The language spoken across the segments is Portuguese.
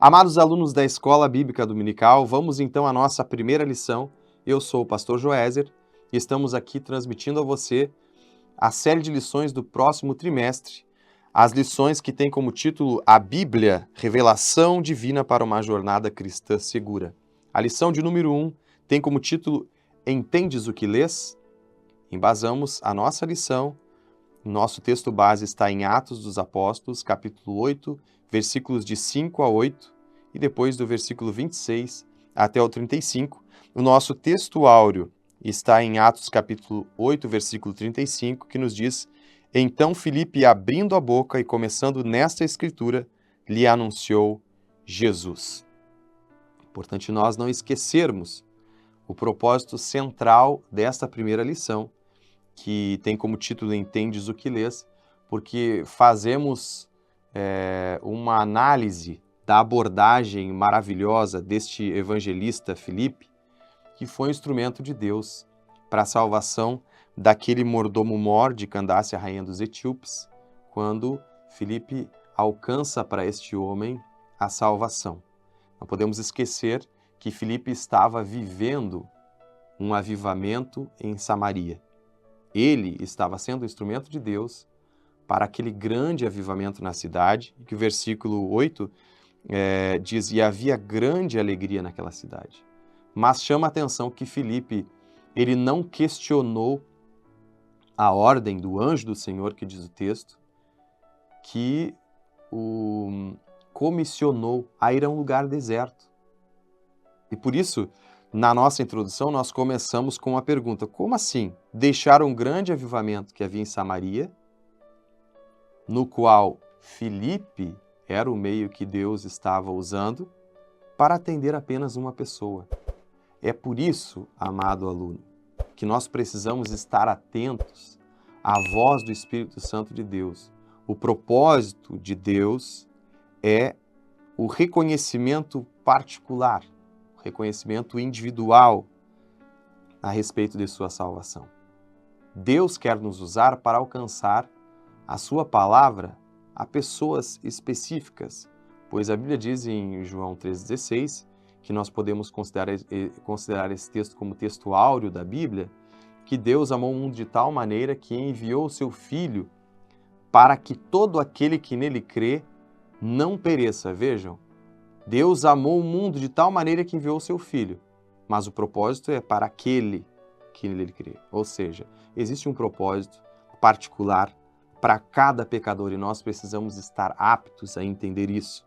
Amados alunos da Escola Bíblica Dominical, vamos então à nossa primeira lição. Eu sou o pastor Joézer e estamos aqui transmitindo a você a série de lições do próximo trimestre, as lições que têm como título A Bíblia, Revelação Divina para uma Jornada Cristã Segura. A lição de número 1 tem como título Entendes o que lês? Embasamos a nossa lição. Nosso texto base está em Atos dos Apóstolos, capítulo 8, versículos de 5 a 8, e depois do versículo 26 até o 35. O nosso texto áureo está em Atos, capítulo 8, versículo 35, que nos diz: Então Filipe, abrindo a boca e começando nesta escritura, lhe anunciou Jesus. Importante nós não esquecermos o propósito central desta primeira lição, que tem como título Entendes o que lês, porque fazemos uma análise da abordagem maravilhosa deste evangelista Filipe, que foi um instrumento de Deus para a salvação daquele mordomo mor de Candace, a rainha dos etíopes, quando Filipe alcança para este homem a salvação. Não podemos esquecer que Filipe estava vivendo um avivamento em Samaria. Ele estava sendo instrumento de Deus para aquele grande avivamento na cidade, que o versículo 8 diz, e havia grande alegria naquela cidade. Mas chama a atenção que Filipe, ele não questionou a ordem do anjo do Senhor, que diz o texto, que o comissionou a ir a um lugar deserto. E por isso, na nossa introdução, nós começamos com uma pergunta: como assim deixar um grande avivamento que havia em Samaria, no qual Filipe era o meio que Deus estava usando, para atender apenas uma pessoa? É por isso, amado aluno, que nós precisamos estar atentos à voz do Espírito Santo de Deus. O propósito de Deus é o reconhecimento particular, reconhecimento individual a respeito de sua salvação. Deus quer nos usar para alcançar a sua palavra a pessoas específicas, pois a Bíblia diz em João 3,16 que nós podemos considerar esse texto como texto áureo da Bíblia, que Deus amou o mundo de tal maneira que enviou o seu Filho para que todo aquele que nele crê não pereça. Vejam, Deus amou o mundo de tal maneira que enviou o seu Filho, mas o propósito é para aquele que nele crê. Ou seja, existe um propósito particular para cada pecador e nós precisamos estar aptos a entender isso.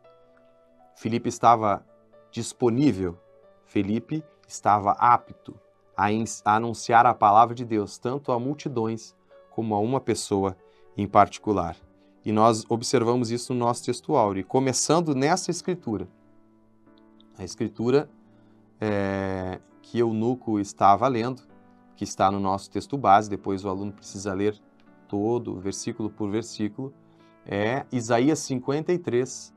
Filipe estava disponível, Filipe estava apto a anunciar a palavra de Deus, tanto a multidões como a uma pessoa em particular. E nós observamos isso no nosso texto áureo, começando nessa escritura. A escritura que Eunuco estava lendo, que está no nosso texto base, depois o aluno precisa ler todo, versículo por versículo, é Isaías 53,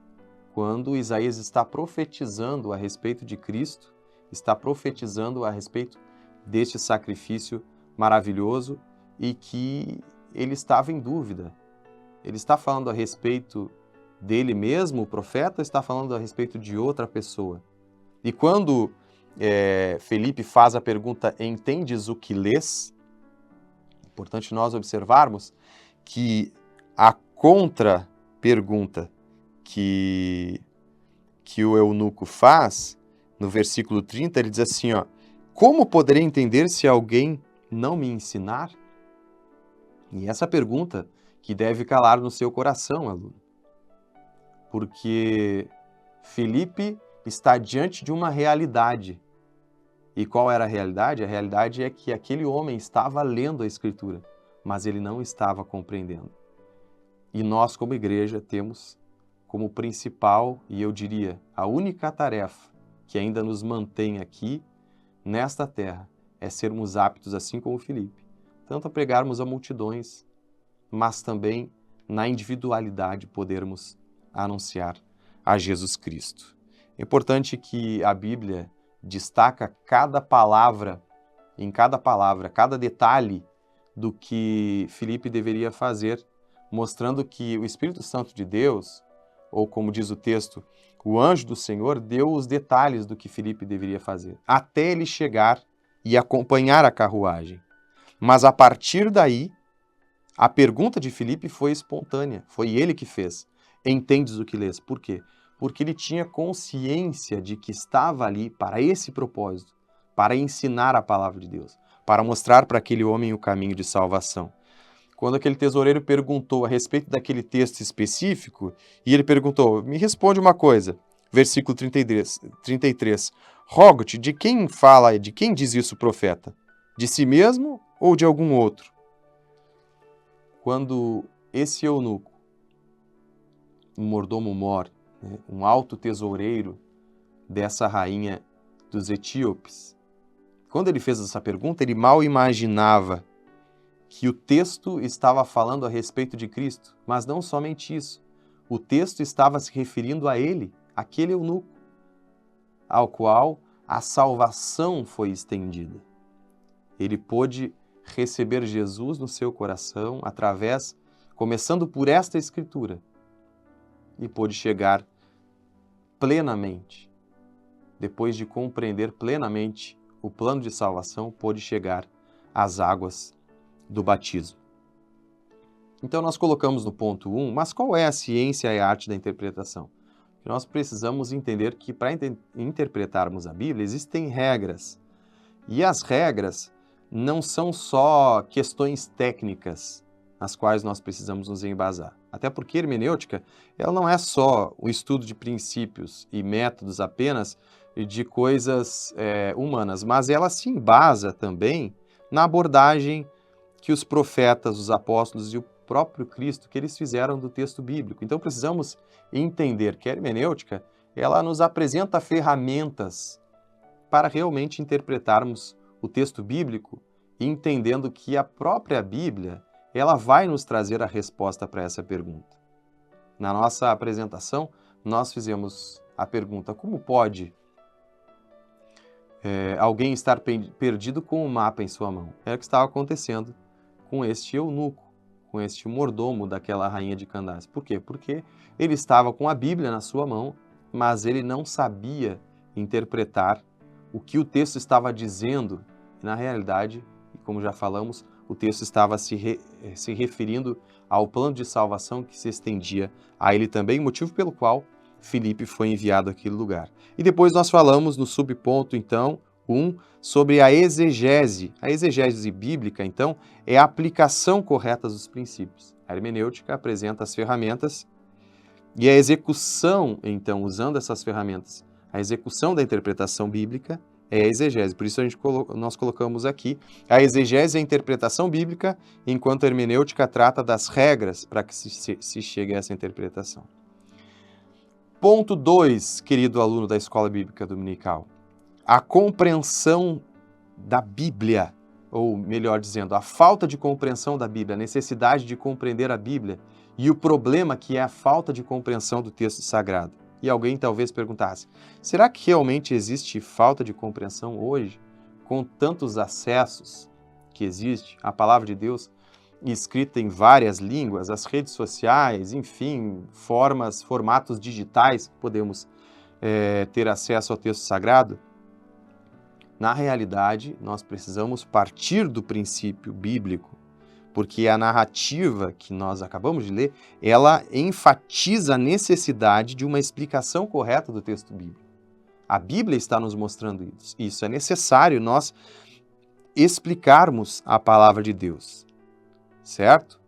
quando Isaías está profetizando a respeito de Cristo, está profetizando a respeito deste sacrifício maravilhoso e que ele estava em dúvida. Ele está falando a respeito dele mesmo, o profeta, ou está falando a respeito de outra pessoa? E quando Filipe faz a pergunta, entendes o que lês? É importante nós observarmos que a contra-pergunta que o eunuco faz, no versículo 30, ele diz assim, como poderei entender se alguém não me ensinar? E essa pergunta que deve calar no seu coração, aluno, porque Filipe está diante de uma realidade. E qual era a realidade? A realidade é que aquele homem estava lendo a Escritura, mas ele não estava compreendendo. E nós, como igreja, temos como principal, e eu diria, a única tarefa que ainda nos mantém aqui, nesta terra, é sermos aptos, assim como Filipe, tanto a pregarmos a multidões, mas também na individualidade podermos anunciar a Jesus Cristo. É importante que a Bíblia destaca cada palavra, cada detalhe do que Filipe deveria fazer, mostrando que o Espírito Santo de Deus, ou como diz o texto, o anjo do Senhor deu os detalhes do que Filipe deveria fazer, até ele chegar e acompanhar a carruagem. Mas a partir daí, a pergunta de Filipe foi espontânea, foi ele que fez. Entendes o que lês? Por quê? Porque ele tinha consciência de que estava ali para esse propósito, para ensinar a palavra de Deus, para mostrar para aquele homem o caminho de salvação. Quando aquele tesoureiro perguntou a respeito daquele texto específico, e ele perguntou, me responde uma coisa, versículo 33, rogo-te, de quem fala, de quem diz isso o profeta? De si mesmo ou de algum outro? Quando esse eunuco, um mordomo mor, um alto tesoureiro dessa rainha dos etíopes, quando ele fez essa pergunta, ele mal imaginava que o texto estava falando a respeito de Cristo, mas não somente isso. O texto estava se referindo a ele, aquele eunuco, ao qual a salvação foi estendida. Ele pôde receber Jesus no seu coração começando por esta escritura, e pôde chegar plenamente, depois de compreender plenamente o plano de salvação, pôde chegar às águas do batismo. Então nós colocamos no ponto 1, mas qual é a ciência e a arte da interpretação? Nós precisamos entender que para interpretarmos a Bíblia existem regras, e as regras não são só questões técnicas nas quais nós precisamos nos embasar. Até porque a hermenêutica, ela não é só o estudo de princípios e métodos apenas de coisas humanas, mas ela se embasa também na abordagem que os profetas, os apóstolos e o próprio Cristo, que eles fizeram do texto bíblico. Então precisamos entender que a hermenêutica, ela nos apresenta ferramentas para realmente interpretarmos o texto bíblico, entendendo que a própria Bíblia, ela vai nos trazer a resposta para essa pergunta. Na nossa apresentação, nós fizemos a pergunta, como pode alguém estar perdido com um mapa em sua mão? É o que estava acontecendo com este eunuco, com este mordomo daquela rainha de Candace. Por quê? Porque ele estava com a Bíblia na sua mão, mas ele não sabia interpretar o que o texto estava dizendo. Na realidade, como já falamos, o texto estava se referindo ao plano de salvação que se estendia a ele também, motivo pelo qual Filipe foi enviado àquele lugar. E depois nós falamos no subponto, então, 1, sobre a exegese. A exegese bíblica, então, é a aplicação correta dos princípios. A hermenêutica apresenta as ferramentas e a execução, então, usando essas ferramentas, a execução da interpretação bíblica é a exegese. Por isso nós colocamos aqui a exegese e a interpretação bíblica, enquanto a hermenêutica trata das regras para que se chegue a essa interpretação. Ponto 2, querido aluno da Escola Bíblica Dominical. A compreensão da Bíblia, ou melhor dizendo, a falta de compreensão da Bíblia, a necessidade de compreender a Bíblia e o problema que é a falta de compreensão do texto sagrado. E alguém talvez perguntasse, será que realmente existe falta de compreensão hoje, com tantos acessos que existe à palavra de Deus, escrita em várias línguas, as redes sociais, enfim, formatos digitais que podemos ter acesso ao texto sagrado? Na realidade, nós precisamos partir do princípio bíblico, porque a narrativa que nós acabamos de ler, ela enfatiza a necessidade de uma explicação correta do texto bíblico. A Bíblia está nos mostrando isso. Isso é necessário nós explicarmos a palavra de Deus, certo?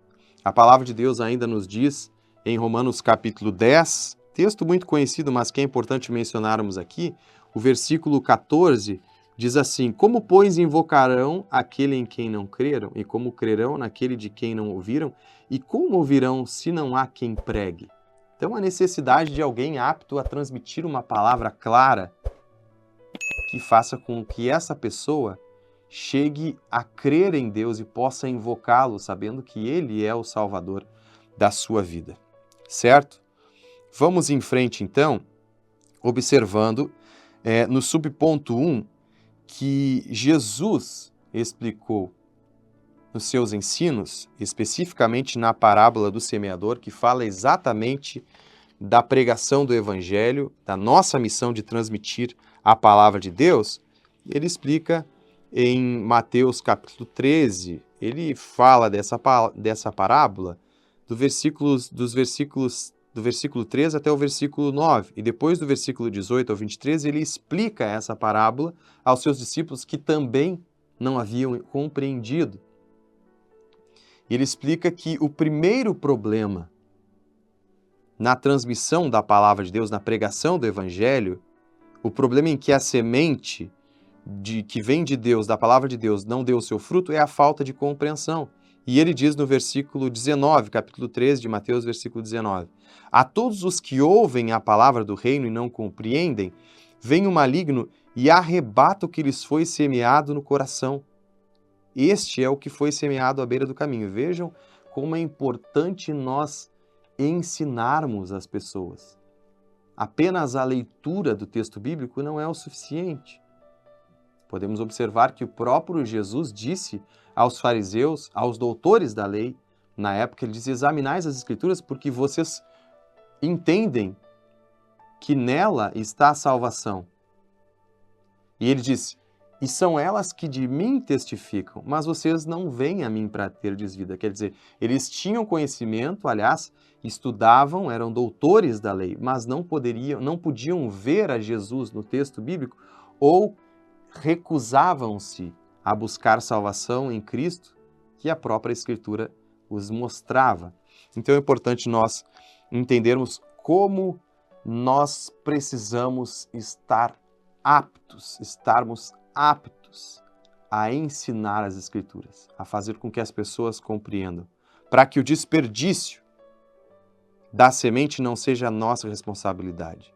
A palavra de Deus ainda nos diz em Romanos capítulo 10, texto muito conhecido, mas que é importante mencionarmos aqui, o versículo 14, diz assim, como, pois, invocarão aquele em quem não creram? E como crerão naquele de quem não ouviram? E como ouvirão se não há quem pregue? Então, a necessidade de alguém apto a transmitir uma palavra clara que faça com que essa pessoa chegue a crer em Deus e possa invocá-lo, sabendo que Ele é o Salvador da sua vida. Certo? Vamos em frente, então, observando no subponto 1, que Jesus explicou nos seus ensinos, especificamente na parábola do semeador, que fala exatamente da pregação do Evangelho, da nossa missão de transmitir a palavra de Deus, ele explica em Mateus capítulo 13, ele fala dessa parábola do versículo 13 até o versículo 9, e depois do versículo 18 ao 23, ele explica essa parábola aos seus discípulos que também não haviam compreendido. Ele explica que o primeiro problema na transmissão da palavra de Deus, na pregação do Evangelho, o problema em que a semente que vem de Deus, da palavra de Deus, não deu o seu fruto, é a falta de compreensão. E ele diz no versículo 19, capítulo 13 de Mateus, versículo 19, a todos os que ouvem a palavra do reino e não compreendem, vem o maligno e arrebata o que lhes foi semeado no coração. Este é o que foi semeado à beira do caminho. Vejam como é importante nós ensinarmos as pessoas. Apenas a leitura do texto bíblico não é o suficiente. Podemos observar que o próprio Jesus disse aos fariseus, aos doutores da lei, na época ele disse, examinais as escrituras porque vocês entendem que nela está a salvação. E ele disse, e são elas que de mim testificam, mas vocês não vêm a mim para ter vida. Quer dizer, eles tinham conhecimento, aliás, estudavam, eram doutores da lei, mas não podiam ver a Jesus no texto bíblico ou recusavam-se a buscar salvação em Cristo, que a própria Escritura os mostrava. Então é importante nós entendermos como nós precisamos estarmos aptos a ensinar as Escrituras, a fazer com que as pessoas compreendam, para que o desperdício da semente não seja a nossa responsabilidade.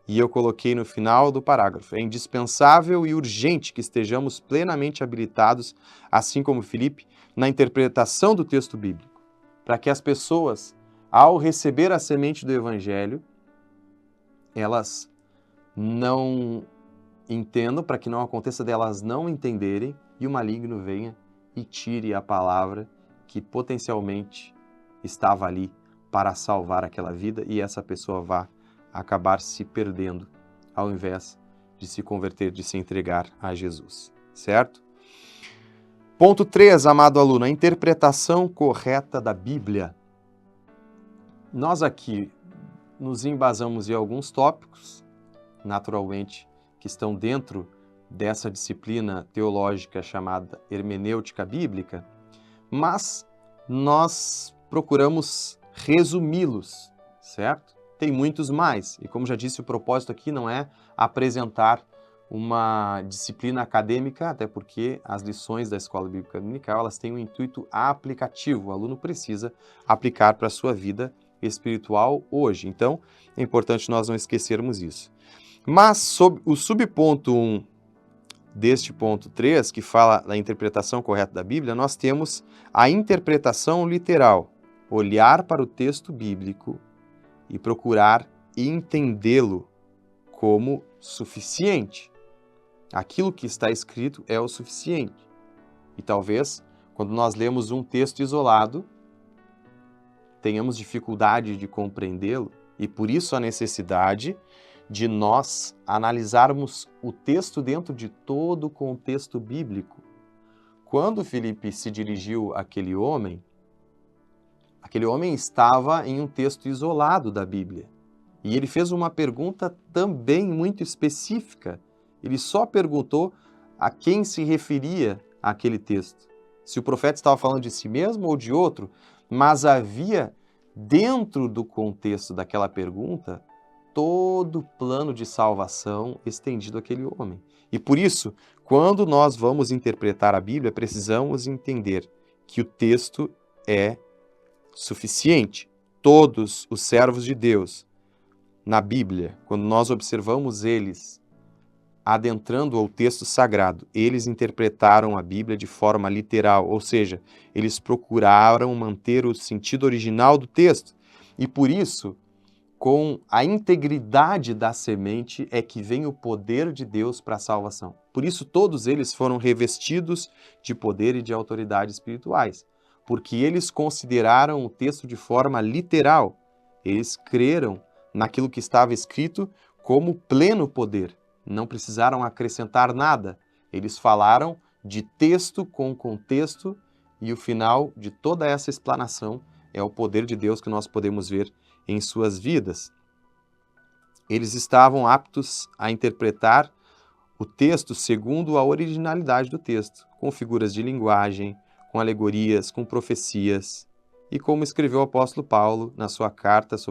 E eu coloquei no final do parágrafo, é indispensável e urgente que estejamos plenamente habilitados, assim como Filipe, na interpretação do texto bíblico, para que as pessoas, ao receber a semente do Evangelho, elas não entendam, para que não aconteça delas não entenderem e o maligno venha e tire a palavra que potencialmente estava ali para salvar aquela vida e essa pessoa vá acabar se perdendo ao invés de se converter, de se entregar a Jesus, certo? Ponto 3, amado aluno, a interpretação correta da Bíblia. Nós aqui nos embasamos em alguns tópicos, naturalmente, que estão dentro dessa disciplina teológica chamada hermenêutica bíblica, mas nós procuramos resumi-los, certo? Tem muitos mais, e como já disse, o propósito aqui não é apresentar uma disciplina acadêmica, até porque as lições da Escola Bíblica Dominical, elas têm um intuito aplicativo, o aluno precisa aplicar para a sua vida espiritual hoje, então é importante nós não esquecermos isso. Mas sob o subponto 1 deste ponto 3, que fala da interpretação correta da Bíblia, nós temos a interpretação literal, olhar para o texto bíblico e procurar entendê-lo como suficiente. Aquilo que está escrito é o suficiente. E talvez, quando nós lemos um texto isolado, tenhamos dificuldade de compreendê-lo, e por isso a necessidade de nós analisarmos o texto dentro de todo o contexto bíblico. Quando Filipe se dirigiu àquele homem estava em um texto isolado da Bíblia. E ele fez uma pergunta também muito específica. Ele só perguntou a quem se referia aquele texto. Se o profeta estava falando de si mesmo ou de outro, mas havia, dentro do contexto daquela pergunta, todo o plano de salvação estendido àquele homem. E por isso, quando nós vamos interpretar a Bíblia, precisamos entender que o texto é suficiente. Todos os servos de Deus na Bíblia, quando nós observamos eles adentrando ao texto sagrado, eles interpretaram a Bíblia de forma literal, ou seja, eles procuraram manter o sentido original do texto. E por isso, com a integridade da semente é que vem o poder de Deus para a salvação. Por isso, todos eles foram revestidos de poder e de autoridade espirituais, porque eles consideraram o texto de forma literal. Eles creram naquilo que estava escrito como pleno poder. Não precisaram acrescentar nada. Eles falaram de texto com contexto e o final de toda essa explanação é o poder de Deus que nós podemos ver em suas vidas. Eles estavam aptos a interpretar o texto segundo a originalidade do texto, com figuras de linguagem, com alegorias, com profecias. E como escreveu o apóstolo Paulo na sua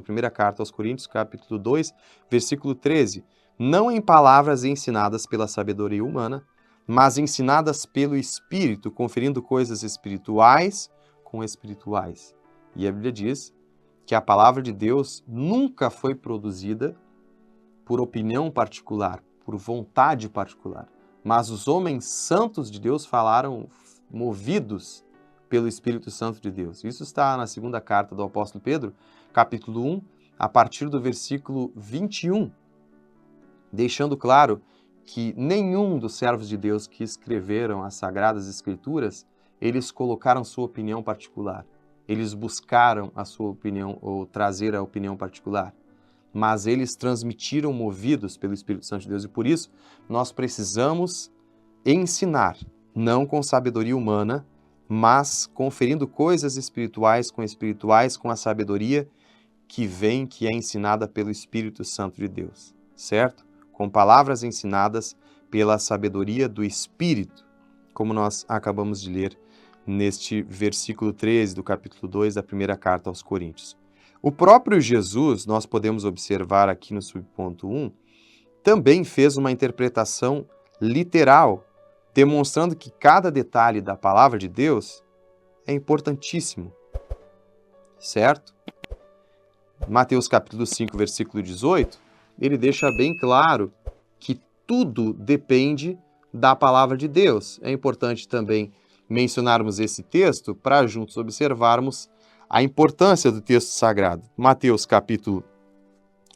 primeira carta aos Coríntios, capítulo 2, versículo 13, não em palavras ensinadas pela sabedoria humana, mas ensinadas pelo Espírito, conferindo coisas espirituais com espirituais. E a Bíblia diz que a palavra de Deus nunca foi produzida por opinião particular, por vontade particular, mas os homens santos de Deus falaram movidos pelo Espírito Santo de Deus. Isso está na segunda carta do apóstolo Pedro, capítulo 1, a partir do versículo 21, deixando claro que nenhum dos servos de Deus que escreveram as Sagradas Escrituras, eles colocaram sua opinião particular. Eles buscaram a sua opinião ou trazer a opinião particular. Mas eles transmitiram movidos pelo Espírito Santo de Deus e por isso nós precisamos ensinar, não com sabedoria humana, mas conferindo coisas espirituais com a sabedoria que vem, que é ensinada pelo Espírito Santo de Deus, certo? Com palavras ensinadas pela sabedoria do Espírito, como nós acabamos de ler neste versículo 13 do capítulo 2 da primeira carta aos Coríntios. O próprio Jesus, nós podemos observar aqui no subponto 1, também fez uma interpretação literal, demonstrando que cada detalhe da palavra de Deus é importantíssimo, certo? Mateus capítulo 5, versículo 18, ele deixa bem claro que tudo depende da palavra de Deus. É importante também mencionarmos esse texto para juntos observarmos a importância do texto sagrado. Mateus capítulo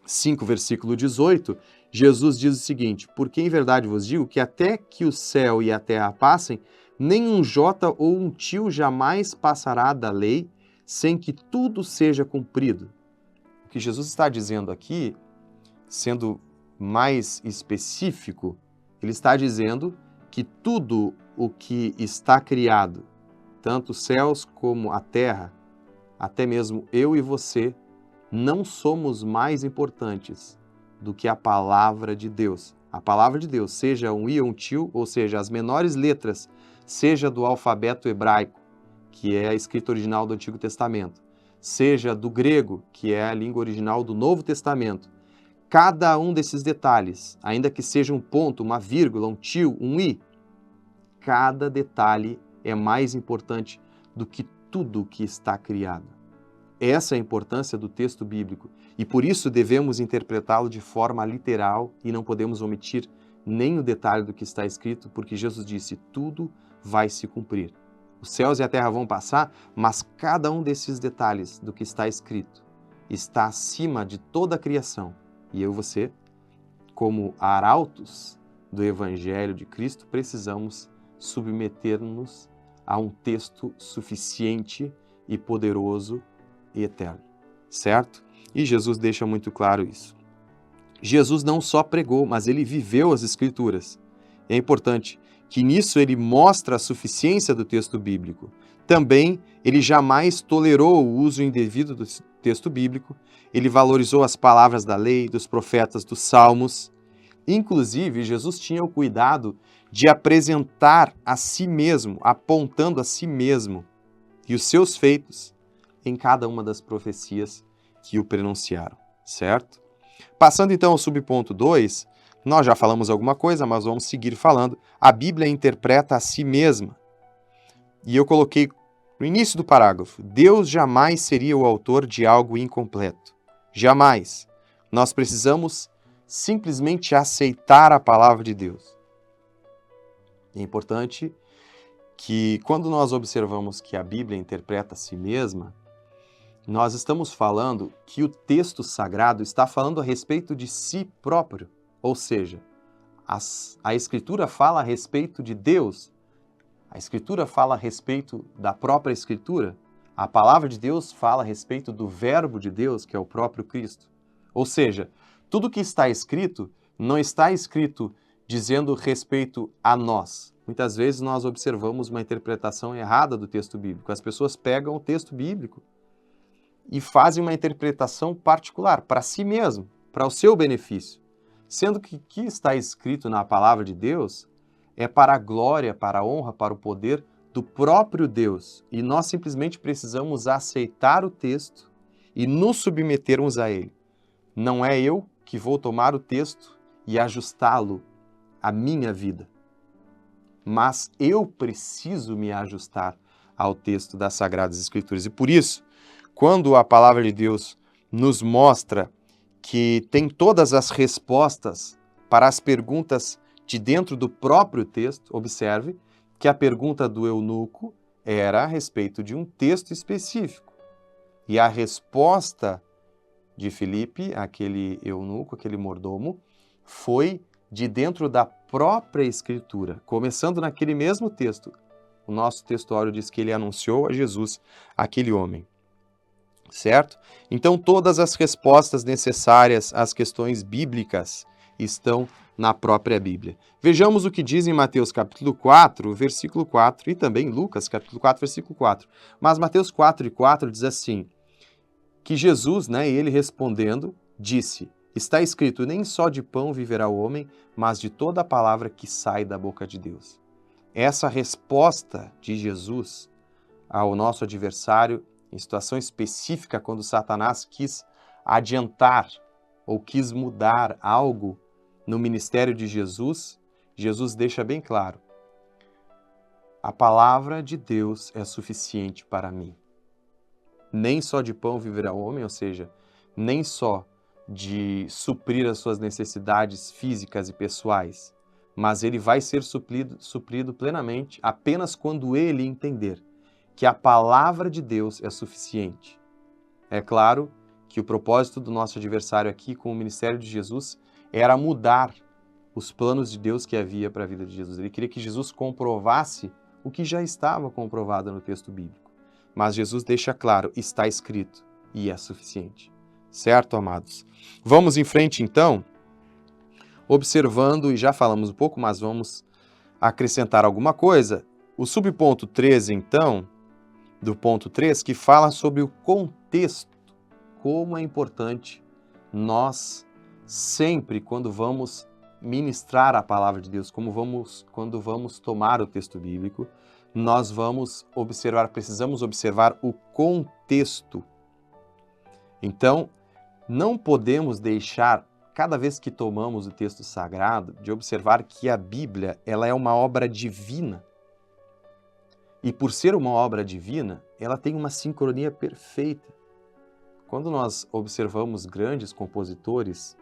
5, versículo 18, Jesus diz o seguinte: porque em verdade vos digo que até que o céu e a terra passem, nem um jota ou um tio jamais passará da lei, sem que tudo seja cumprido. O que Jesus está dizendo aqui, sendo mais específico, ele está dizendo que tudo o que está criado, tanto os céus como a terra, até mesmo eu e você, não somos mais importantes do que a palavra de Deus. A palavra de Deus, seja um i ou um tio, ou seja, as menores letras, seja do alfabeto hebraico, que é a escrita original do Antigo Testamento, seja do grego, que é a língua original do Novo Testamento. Cada um desses detalhes, ainda que seja um ponto, uma vírgula, um tio, um i, cada detalhe é mais importante do que tudo que está criado. Essa é a importância do texto bíblico e por isso devemos interpretá-lo de forma literal e não podemos omitir nem o detalhe do que está escrito, porque Jesus disse, tudo vai se cumprir. Os céus e a terra vão passar, mas cada um desses detalhes do que está escrito está acima de toda a criação. E eu e você, como arautos do Evangelho de Cristo, precisamos submeter-nos a um texto suficiente e poderoso e eterno, certo? E Jesus deixa muito claro isso. Jesus não só pregou, mas ele viveu as Escrituras. É importante que nisso ele mostra a suficiência do texto bíblico. Também ele jamais tolerou o uso indevido do texto bíblico, ele valorizou as palavras da lei, dos profetas, dos salmos. Inclusive, Jesus tinha o cuidado de apresentar a si mesmo, apontando a si mesmo e os seus feitos em cada uma das profecias que o prenunciaram, certo? Passando então ao subponto 2, nós já falamos alguma coisa, mas vamos seguir falando. A Bíblia interpreta a si mesma. E eu coloquei no início do parágrafo, Deus jamais seria o autor de algo incompleto. Jamais. Nós precisamos simplesmente aceitar a palavra de Deus. É importante que quando nós observamos que a Bíblia interpreta a si mesma, nós estamos falando que o texto sagrado está falando a respeito de si próprio, ou seja, a Escritura fala a respeito de Deus, a Escritura fala a respeito da própria Escritura, a palavra de Deus fala a respeito do Verbo de Deus, que é o próprio Cristo. Ou seja, tudo que está escrito não está escrito dizendo respeito a nós. Muitas vezes nós observamos uma interpretação errada do texto bíblico. As pessoas pegam o texto bíblico e fazem uma interpretação particular para si mesmo, para o seu benefício. Sendo que o que está escrito na palavra de Deus é para a glória, para a honra, para o poder do próprio Deus. E nós simplesmente precisamos aceitar o texto e nos submetermos a ele. Não é eu que vou tomar o texto e ajustá-lo à minha vida, mas eu preciso me ajustar ao texto das Sagradas Escrituras. E por isso, quando a palavra de Deus nos mostra que tem todas as respostas para as perguntas de dentro do próprio texto, observe que a pergunta do eunuco era a respeito de um texto específico. E a resposta de Filipe, aquele eunuco, aquele mordomo, foi de dentro da própria Escritura, começando naquele mesmo texto. O nosso textuário diz que ele anunciou a Jesus, aquele homem. Certo? Então, todas as respostas necessárias às questões bíblicas estão na própria Bíblia. Vejamos o que diz em Mateus capítulo 4, versículo 4, e também Lucas capítulo 4, versículo 4. Mas Mateus 4 e 4 diz assim, que Jesus, ele respondendo, disse, está escrito, nem só de pão viverá o homem, mas de toda a palavra que sai da boca de Deus. Essa resposta de Jesus ao nosso adversário, em situação específica, quando Satanás quis adiantar ou quis mudar algo no ministério de Jesus, Jesus deixa bem claro, a palavra de Deus é suficiente para mim. Nem só de pão viverá o homem, ou seja, nem só de suprir as suas necessidades físicas e pessoais, mas ele vai ser suprido plenamente apenas quando ele entender que a palavra de Deus é suficiente. É claro que o propósito do nosso adversário aqui com o ministério de Jesus era mudar os planos de Deus que havia para a vida de Jesus. Ele queria que Jesus comprovasse o que já estava comprovado no texto bíblico. Mas Jesus deixa claro, está escrito e é suficiente. Certo, amados? Vamos em frente, então, observando, e já falamos um pouco, mas vamos acrescentar alguma coisa. O subponto 13, então, do ponto 3, que fala sobre o contexto, como é importante nós sempre, quando vamos ministrar a palavra de Deus, quando vamos tomar o texto bíblico, nós precisamos observar o contexto. Então, não podemos deixar, cada vez que tomamos o texto sagrado, de observar que a Bíblia ela é uma obra divina. E por ser uma obra divina, ela tem uma sincronia perfeita. Quando nós observamos grandes compositores,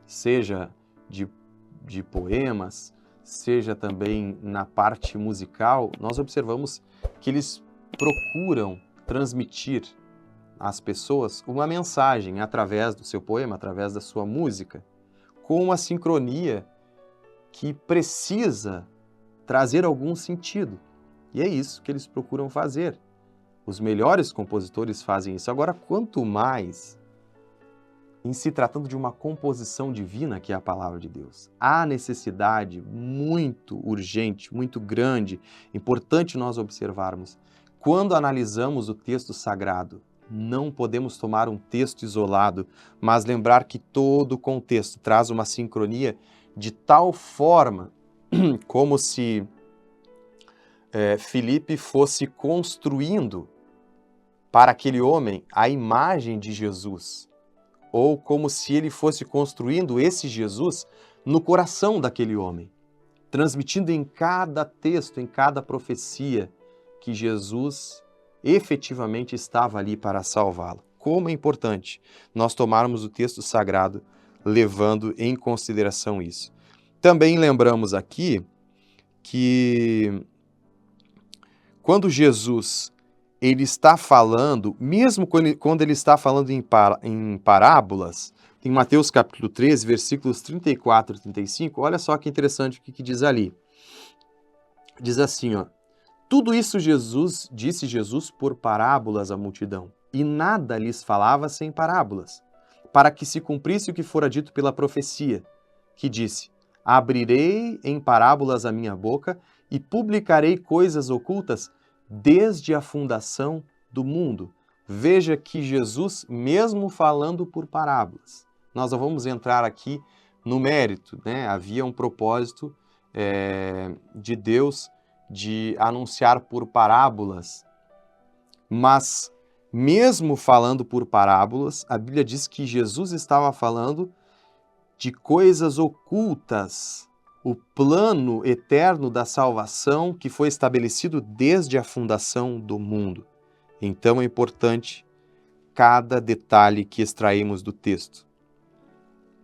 seja de poemas, seja também na parte musical, nós observamos que eles procuram transmitir às pessoas uma mensagem através do seu poema, através da sua música, com uma sincronia que precisa trazer algum sentido. E é isso que eles procuram fazer. Os melhores compositores fazem isso. Agora, quanto mais em se tratando de uma composição divina, que é a palavra de Deus, há necessidade muito urgente, muito grande, importante nós observarmos. Quando analisamos o texto sagrado, não podemos tomar um texto isolado, mas lembrar que todo o contexto traz uma sincronia de tal forma como se Filipe fosse construindo para aquele homem a imagem de Jesus, ou como se ele fosse construindo esse Jesus no coração daquele homem, transmitindo em cada texto, em cada profecia, que Jesus efetivamente estava ali para salvá-lo. Como é importante nós tomarmos o texto sagrado levando em consideração isso. Também lembramos aqui que quando Jesus ele está falando, mesmo quando ele está falando em parábolas, em Mateus capítulo 13, versículos 34 e 35, olha só que interessante o que diz ali. Diz assim, tudo isso disse Jesus por parábolas à multidão, e nada lhes falava sem parábolas, para que se cumprisse o que fora dito pela profecia, que disse: abrirei em parábolas a minha boca e publicarei coisas ocultas desde a fundação do mundo. Veja que Jesus, mesmo falando por parábolas, nós não vamos entrar aqui no mérito, né? Havia um propósito de Deus de anunciar por parábolas, mas mesmo falando por parábolas, a Bíblia diz que Jesus estava falando de coisas ocultas, o plano eterno da salvação que foi estabelecido desde a fundação do mundo. Então é importante cada detalhe que extraímos do texto.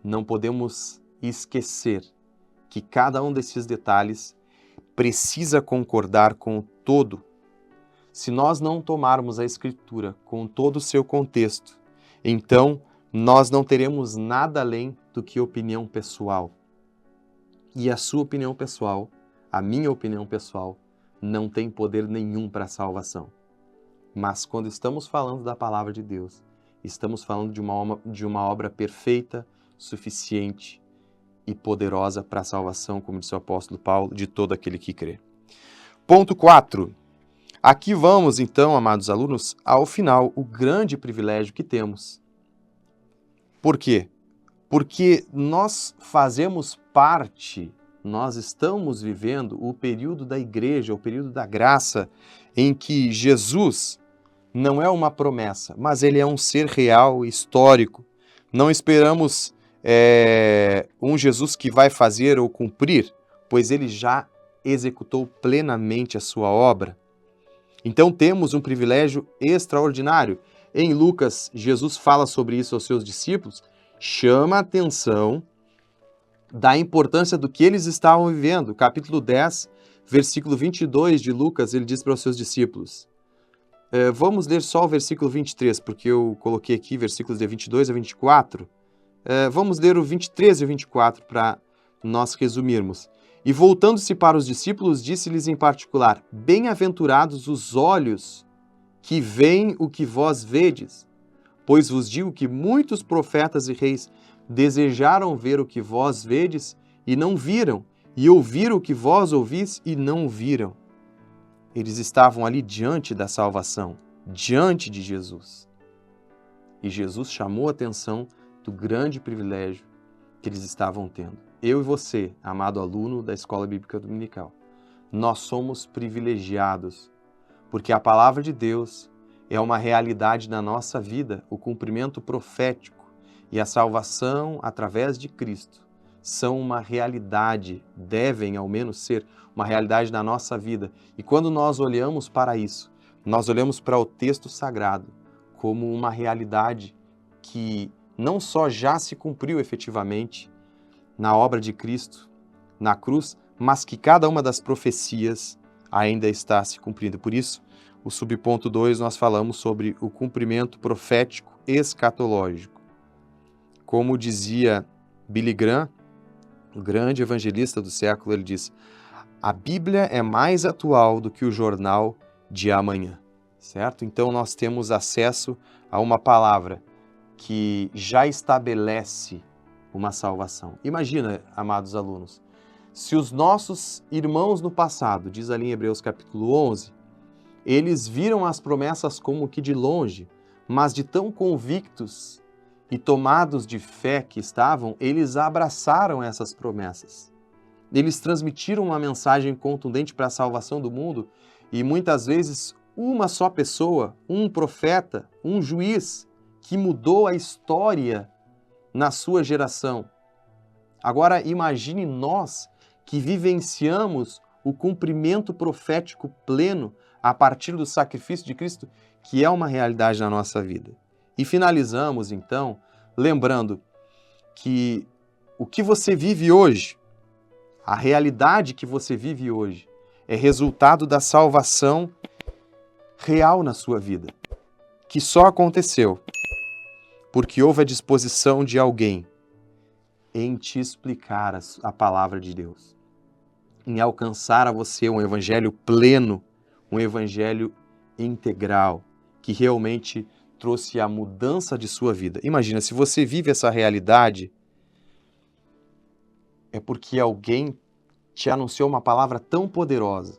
Não podemos esquecer que cada um desses detalhes precisa concordar com o todo. Se nós não tomarmos a Escritura com todo o seu contexto, então nós não teremos nada além do que opinião pessoal. E a sua opinião pessoal, a minha opinião pessoal, não tem poder nenhum para a salvação. Mas quando estamos falando da palavra de Deus, estamos falando de uma obra perfeita, suficiente e poderosa para a salvação, como disse o apóstolo Paulo, de todo aquele que crê. Ponto 4. Aqui vamos, então, amados alunos, ao final, o grande privilégio que temos. Por quê? Porque nós fazemos parte, nós estamos vivendo o período da igreja, o período da graça, em que Jesus não é uma promessa, mas ele é um ser real, histórico. Não esperamos um Jesus que vai fazer ou cumprir, pois ele já executou plenamente a sua obra. Então temos um privilégio extraordinário. Em Lucas, Jesus fala sobre isso aos seus discípulos, chama a atenção da importância do que eles estavam vivendo. Capítulo 10, versículo 22 de Lucas, ele diz para os seus discípulos. Vamos ler só o versículo 23, porque eu coloquei aqui versículos de 22 a 24. Vamos ler o 23 e o 24 para nós resumirmos. E voltando-se para os discípulos, disse-lhes em particular: bem-aventurados os olhos que veem o que vós vedes, pois vos digo que muitos profetas e reis desejaram ver o que vós vedes e não viram, e ouvir o que vós ouvis e não viram. Eles estavam ali diante da salvação, diante de Jesus. E Jesus chamou a atenção do grande privilégio que eles estavam tendo. Eu e você, amado aluno da Escola Bíblica Dominical, nós somos privilegiados, porque a palavra de Deus é uma realidade na nossa vida, o cumprimento profético e a salvação através de Cristo são uma realidade, devem ao menos ser uma realidade na nossa vida. E quando nós olhamos para isso, nós olhamos para o texto sagrado como uma realidade que não só já se cumpriu efetivamente na obra de Cristo, na cruz, mas que cada uma das profecias ainda está se cumprindo. Por isso, o subponto 2, nós falamos sobre o cumprimento profético escatológico. Como dizia Billy Graham, o grande evangelista do século, ele diz: a Bíblia é mais atual do que o jornal de amanhã, certo? Então nós temos acesso a uma palavra que já estabelece uma salvação. Imagina, amados alunos, se os nossos irmãos no passado, diz ali em Hebreus capítulo 11, eles viram as promessas como que de longe, mas de tão convictos e tomados de fé que estavam, eles abraçaram essas promessas. Eles transmitiram uma mensagem contundente para a salvação do mundo e muitas vezes uma só pessoa, um profeta, um juiz que mudou a história na sua geração. Agora imagine nós que vivenciamos o cumprimento profético pleno a partir do sacrifício de Cristo, que é uma realidade na nossa vida. E finalizamos, então, lembrando que o que você vive hoje, a realidade que você vive hoje, é resultado da salvação real na sua vida, que só aconteceu porque houve a disposição de alguém em te explicar a palavra de Deus, em alcançar a você um evangelho pleno, um evangelho integral, que realmente trouxe a mudança de sua vida. Imagina, se você vive essa realidade, é porque alguém te anunciou uma palavra tão poderosa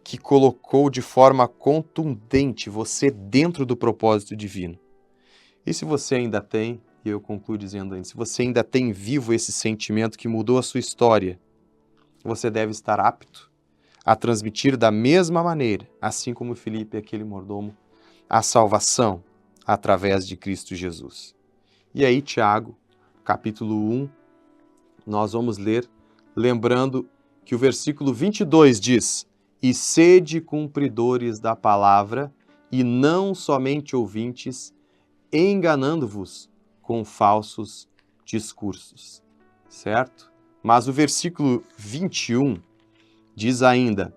que colocou de forma contundente você dentro do propósito divino. E se você ainda tem, e eu concluo dizendo ainda, se você ainda tem vivo esse sentimento que mudou a sua história, você deve estar apto a transmitir da mesma maneira, assim como Filipe, aquele mordomo, a salvação através de Cristo Jesus. E aí, Tiago, capítulo 1, nós vamos ler, lembrando que o versículo 22 diz: "E sede cumpridores da palavra, e não somente ouvintes, enganando-vos com falsos discursos." Certo? Mas o versículo 21 diz ainda: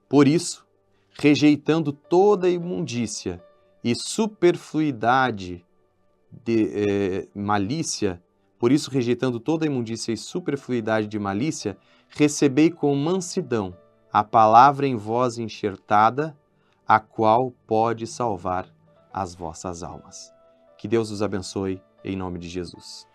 "Por isso, rejeitando toda imundícia e superfluidade de malícia, por isso, rejeitando toda imundícia e superfluidade de malícia, recebei com mansidão a palavra em vós enxertada, a qual pode salvar as vossas almas." Que Deus os abençoe, em nome de Jesus.